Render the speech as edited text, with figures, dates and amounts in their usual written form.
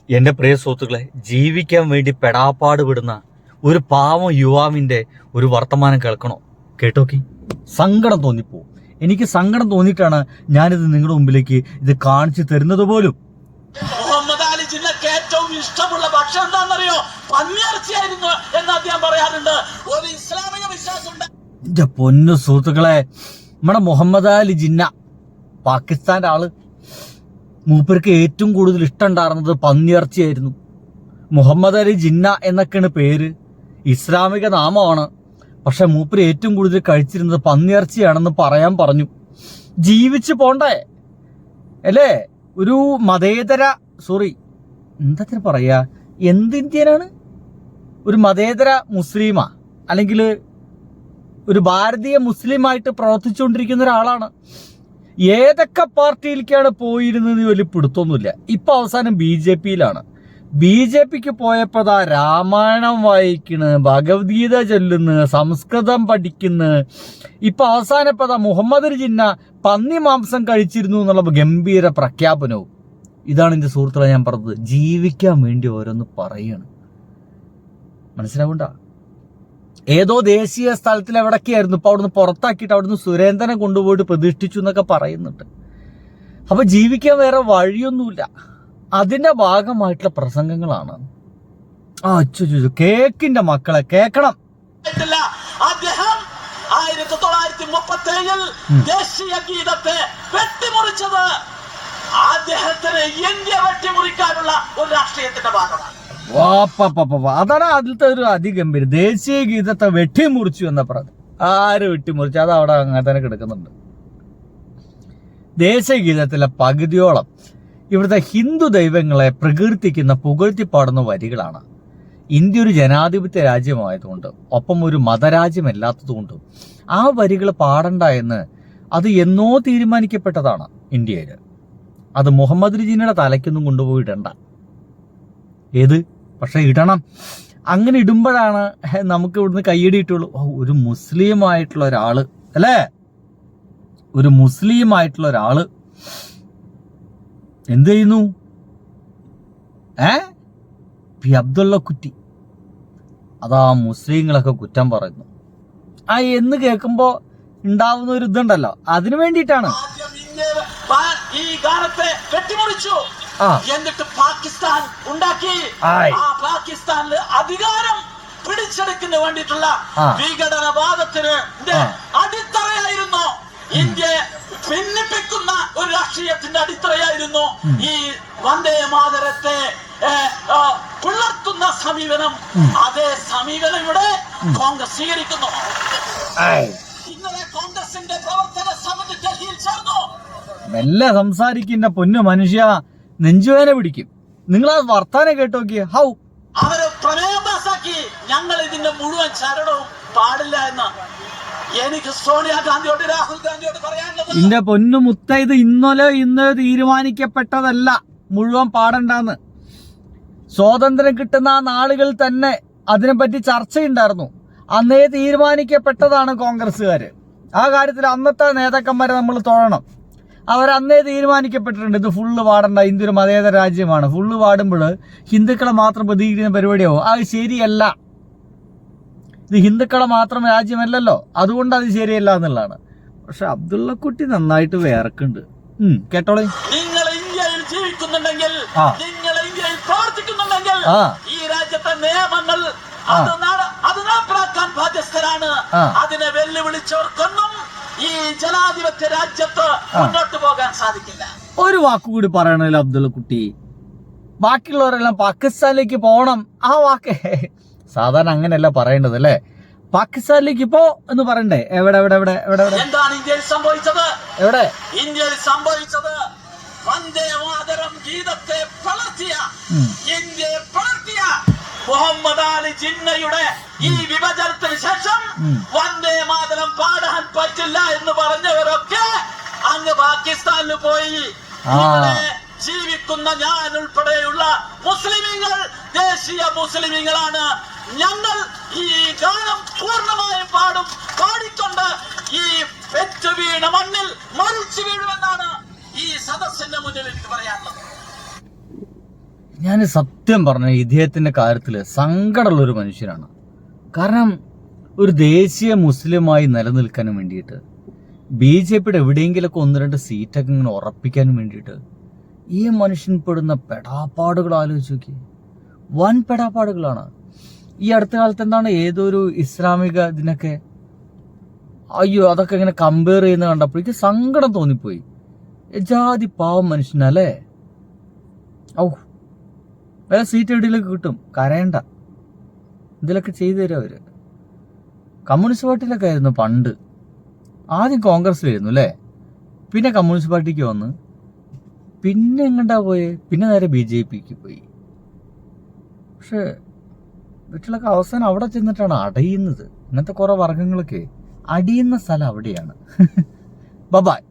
എൻ്റെ പ്രിയ സുഹൃത്തുക്കളെ, ജീവിക്കാൻ വേണ്ടി പെടാപ്പാട് വിടുന്ന ഒരു പാവം യുവാവിൻ്റെ ഒരു വർത്തമാനം കേൾക്കണോ? കേട്ടോക്കി, സങ്കടം തോന്നിപ്പോവും. എനിക്ക് സങ്കടം തോന്നിയിട്ടാണ് ഞാനിത് നിങ്ങളുടെ മുമ്പിലേക്ക് ഇത് കാണിച്ചു തരുന്നത് പോലും. മുഹമ്മദ് അലി ജിന്നക്ക് ഏറ്റവും ഇഷ്ടമുള്ള ഭക്ഷണം എന്താണെന്നറിയോ? പന്നിയിറച്ചിയായിരുന്നു എന്ന് അദ്ദേഹം പറയാറുണ്ട്. ഒരു ഇസ്ലാമിക വിശ്വാസമുണ്ട്. എൻ്റെ പൊന്നു സുഹൃത്തുക്കളെ, നമ്മുടെ മുഹമ്മദ് അലി ജിന്ന, പാകിസ്ഥാൻ്റെ ആള്, മൂപ്പർക്ക് ഏറ്റവും കൂടുതൽ ഇഷ്ടം ഉണ്ടായിരുന്നത് പന്നിയിറച്ചിയായിരുന്നു. മുഹമ്മദ് അലി ജിന്ന എന്നൊക്കെയാണ് പേര്, ഇസ്ലാമിക നാമമാണ്. പക്ഷെ മൂപ്പര് ഏറ്റവും കൂടുതൽ കഴിച്ചിരുന്നത് പന്നിയിറച്ചിയാണെന്ന് പറയാൻ പറഞ്ഞു. ജീവിച്ചു പോണ്ടേ അല്ലേ? ഒരു മതേതര എന്താ പറയാ, എന്ത് ഇന്ത്യനാണ്? ഒരു മതേതര മുസ്ലിമാ, അല്ലെങ്കിൽ ഒരു ഭാരതീയ മുസ്ലിമായിട്ട് പ്രവർത്തിച്ചുകൊണ്ടിരിക്കുന്ന ഒരാളാണ്. ഏതൊക്കെ പാർട്ടിയിലേക്കാണ് പോയിരുന്നത് വലിയ പിടുത്തൊന്നുമില്ല. ഇപ്പൊ അവസാനം BJP-യിലാണ്. BJP-ക്ക് പോയപ്പോ രാമായണം വായിക്കണ്, ഭഗവത്ഗീത ചൊല്ലുന്നു, സംസ്കൃതം പഠിക്കുന്നു. ഇപ്പൊ അവസാനപ്പോ മുഹമ്മദ് അലി ജിന്ന പന്നി മാംസം കഴിച്ചിരുന്നു എന്നുള്ള ഗംഭീര പ്രഖ്യാപനവും. ഇതാണ് എൻ്റെ സുഹൃത്തുക്കളെ ഞാൻ പറഞ്ഞത്. ജീവിക്കാൻ വേണ്ടി ഓരോന്ന് പറയാണ്, മനസ്സിലാവണ്ട. ഏതോ ദേശീയ സ്ഥലത്തിൽ എവിടൊക്കെയായിരുന്നു, ഇപ്പൊ അവിടുന്ന് പുറത്താക്കിയിട്ട് അവിടുന്ന് സുരേന്ദ്രനെ കൊണ്ടുപോയിട്ട് പ്രതിഷ്ഠിച്ചു എന്നൊക്കെ പറയുന്നുണ്ട്. അപ്പൊ ജീവിക്കാൻ വേറെ വഴിയൊന്നുമില്ല. അതിന്റെ ഭാഗമായിട്ടുള്ള പ്രസംഗങ്ങളാണ്. കേക്കിന്റെ മക്കളെ കേക്കണം. അദ്ദേഹം 1937-ൽ ദേശീയ ഗീതത്തെ വെട്ടിമുറിച്ചത് അദ്ദേഹത്തിന് ഇന്ത്യ വെട്ടിമുറിക്കാനുള്ള ഒരു രാഷ്ട്രീയത്തിന്റെ ഭാഗമാണ്. അതാണ് അതിലത്തെ ഒരു അതിഗംഭീരം. ദേശീയ ഗീതത്തെ വെട്ടിമുറിച്ചു എന്ന പറഞ്ഞത്. ആര് വെട്ടിമുറിച്ചു? അത് അവിടെ അങ്ങനെ തന്നെ കിടക്കുന്നുണ്ട്. ദേശീയ ഗീതത്തിലെ പകുതിയോളം ഇവിടുത്തെ ഹിന്ദു ദൈവങ്ങളെ പ്രകീർത്തിക്കുന്ന, പുകഴ്ത്തിപ്പാടുന്ന വരികളാണ്. ഇന്ത്യ ഒരു ജനാധിപത്യ രാജ്യമായതുകൊണ്ട്, ഒപ്പം ഒരു മതരാജ്യമല്ലാത്തതുകൊണ്ടും ആ വരികൾ പാടണ്ട എന്ന് അത് എന്നോ തീരുമാനിക്കപ്പെട്ടതാണ് ഇന്ത്യയിൽ. അത് മുഹമ്മദ് അലി ജിന്നയുടെ തലയ്ക്കൊന്നും കൊണ്ടുപോയി ഇടണ്ട. ഏത് പക്ഷെ ഇടണം. അങ്ങനെ ഇടുമ്പോഴാണ് നമുക്ക് ഇവിടുന്ന് കയ്യടി കിട്ടുള്ളൂ. ഒരു മുസ്ലിം ആയിട്ടുള്ള ഒരാള് അല്ലേ, ഒരു മുസ്ലിം ആയിട്ടുള്ള ഒരാള് എന്ത് ചെയ്യുന്നു? പി അബ്ദുള്ള കുറ്റി അതാ മുസ്ലിങ്ങളൊക്കെ കുറ്റം പറയുന്നു. എന്ന് കേൾക്കുമ്പോ ഉണ്ടാവുന്ന ഒരു ഇതുണ്ടല്ലോ, അതിനു വേണ്ടിയിട്ടാണ്. ഈ ഗാനത്തെ വെട്ടിമുറിച്ചു, എന്നിട്ട് പാകിസ്ഥാൻ ഉണ്ടാക്കി. ആ പാകിസ്ഥാനില് അധികാരം പിടിച്ചെടുക്കുന്ന വേണ്ടിയിട്ടുള്ള വിഘടനവാദത്തിന് അടിത്തറയായിരുന്നു. ഇന്ത്യയെ ഭിന്നിപ്പിക്കുന്ന ഒരു രാഷ്ട്രീയത്തിന്റെ അടിത്തറയായിരുന്നു ഈ വന്ദേ മാതരത്തെ പുലർത്തുന്ന സമീപനം. അതേ സമീപനം ഇവിടെ കോൺഗ്രസ് സ്വീകരിക്കുന്നു. ഇന്നലെ കോൺഗ്രസിന്റെ പ്രവർത്തന സമിതി ഡൽഹിയിൽ ചേർന്നു. മെല്ലെ സംസാരിക്കുന്ന പൊന്നു മനുഷ്യ, നെഞ്ചുവേന പിടിക്കും. നിങ്ങൾ ആ വർത്താനം കേട്ടോക്കിയ ഹൗ അവര് പ്രമേയം പാസാക്കി. ഞങ്ങൾ ഇതിന്റെ മുഴുവൻ ചരണവും പാടില്ല എന്ന് എനിക്ക് സോണിയാഗാന്ധിയോട്, രാഹുൽ ഗാന്ധിയോട് പറയാനുള്ളത്. എന്റെ പൊന്നു മുത്ത, ഇത് ഇന്നലെ തീരുമാനിക്കപ്പെട്ടതല്ല മുഴുവൻ പാടണ്ടെന്ന്. സ്വാതന്ത്ര്യം കിട്ടുന്ന ആ നാളുകൾ തന്നെ അതിനെപ്പറ്റി ചർച്ചയുണ്ടായിരുന്നു. അന്നേ തീരുമാനിക്കപ്പെട്ടതാണ് കോൺഗ്രസ്സുകാര്. ആ കാര്യത്തിൽ അന്നത്തെ നേതാക്കന്മാരെ നമ്മൾ തൊഴണം. അവരന്നേ തീരുമാനിക്കപ്പെട്ടിട്ടുണ്ട് ഇത് ഫുള്ള് പാടണ്ട, ഇന്ത്യ ഒരു മതേതര രാജ്യമാണ്. ഫുള്ള് പാടുമ്പോൾ ഹിന്ദുക്കളെ മാത്രം പ്രതികരിക്കുന്ന പരിപാടിയാവും. അത് ശരിയല്ല. ഇത് ഹിന്ദുക്കളെ മാത്രം രാജ്യമല്ലല്ലോ, അതുകൊണ്ട് അത് ശരിയല്ല എന്നുള്ളതാണ്. പക്ഷെ അബ്ദുള്ള കുട്ടി നന്നായിട്ട് വേർക്കുണ്ട്. കേട്ടോളെ, നിങ്ങൾ ഇന്ത്യയിൽ ജീവിക്കുന്നുണ്ടെങ്കിൽ, നിങ്ങൾ ഇന്ത്യയിൽ പ്രവർത്തിക്കുന്നുണ്ടെങ്കിൽ ഈ രാജ്യത്തെ നിയമങ്ങൾ അത് നടപ്പാക്കാൻ ബാധ്യസ്ഥരാണ്. അതിനെ വെല്ലുവിളിച്ചവർക്കൊന്നും ഈ ജനാധിപത്യ രാജ്യത്ത് മുന്നോട്ട് പോകാൻ സാധിക്കില്ല. ഒരു വാക്കുകൂടി പറയണല്ലോ അബ്ദുള്ള കുട്ടി. ബാക്കിയുള്ളവരെല്ലാം പാകിസ്ഥാനിലേക്ക് പോകണം. ആ വാക്ക് സാധാരണ അങ്ങനെയല്ല പറയേണ്ടത് അല്ലേ? പാകിസ്ഥാനിലേക്ക് പോ എന്ന് പറയണ്ടേ? എവിടെ എവിടെ എവിടെ എവിടെ എന്താണ് ഇന്ത്യയിൽ സംഭവിച്ചത്? എവിടെ ഇന്ത്യയിൽ സംഭവിച്ചത്? വന്ദേ മാതരം ഗീതത്തെ പിളർത്തിയ, ഇന്ത്യയെ പിളർത്തിയ മുഹമ്മദ് അലി ജിന്നയുടെ ഈ വിഭജനത്തിന് ശേഷം വന്ദേ മാതരം പാടാൻ പറ്റില്ല എന്ന് പറഞ്ഞവരൊക്കെ അങ്ങ് പാകിസ്ഥാനിൽ പോയി. ജീവിക്കുന്ന ഞാൻ ഉൾപ്പെടെയുള്ള മുസ്ലിമീങ്ങൾ ദേശീയ മുസ്ലിമീങ്ങളാണ്. ഞങ്ങൾ ഈ ഗാനം പൂർണ്ണമായും പാടിക്കൊണ്ട് ഈ പെറ്റു വീണ മണ്ണിൽ മരിച്ചു വീഴുമെന്നാണ് ഈ സദസ്സിന്റെ മുന്നിൽ എനിക്ക് പറയാനുള്ളത്. ഞാൻ സത്യം പറഞ്ഞ ഇദ്ദേഹത്തിൻ്റെ കാര്യത്തിൽ സങ്കടമുള്ളൊരു മനുഷ്യനാണ്. കാരണം ഒരു ദേശീയ മുസ്ലിമായി നിലനിൽക്കാനും വേണ്ടിയിട്ട് BJPയുടെ എവിടെയെങ്കിലൊക്കെ 1-2 സീറ്റൊക്കെ ഇങ്ങനെ ഉറപ്പിക്കാനും വേണ്ടിയിട്ട് ഈ മനുഷ്യൻ പെടുന്ന പെടാപ്പാടുകൾ ആലോചിച്ച് നോക്കി. വൻ പെടാപ്പാടുകളാണ്. ഈ അടുത്ത കാലത്ത് എന്താണ് ഏതൊരു ഇസ്ലാമിക ഇതിനൊക്കെ അയ്യോ അതൊക്കെ ഇങ്ങനെ കമ്പയർ ചെയ്യുന്ന കണ്ടപ്പോഴേക്ക് സങ്കടം തോന്നിപ്പോയി. ജാതി പാവം മനുഷ്യനല്ലേ. ഔ വേറെ സീറ്റ് എവിടെയൊക്കെ കിട്ടും, കരയണ്ട, ഇതിലൊക്കെ ചെയ്തു തരും അവര്. കമ്മ്യൂണിസ്റ്റ് പാർട്ടിയിലൊക്കെ ആയിരുന്നു പണ്ട്. ആദ്യം കോൺഗ്രസ്സിലായിരുന്നു അല്ലേ, പിന്നെ കമ്മ്യൂണിസ്റ്റ് പാർട്ടിക്ക് വന്ന്, പിന്നെ എങ്ങോട്ടാ പോയേ, പിന്നെ നേരെ BJPക്ക് പോയി. പക്ഷെ വീട്ടിലൊക്കെ അവസാനം അവിടെ ചെന്നിട്ടാണ് അടയുന്നത്. ഇങ്ങനത്തെ കുറെ വർഗങ്ങളൊക്കെ അടിയുന്ന സ്ഥലം അവിടെയാണ്. ബൈ.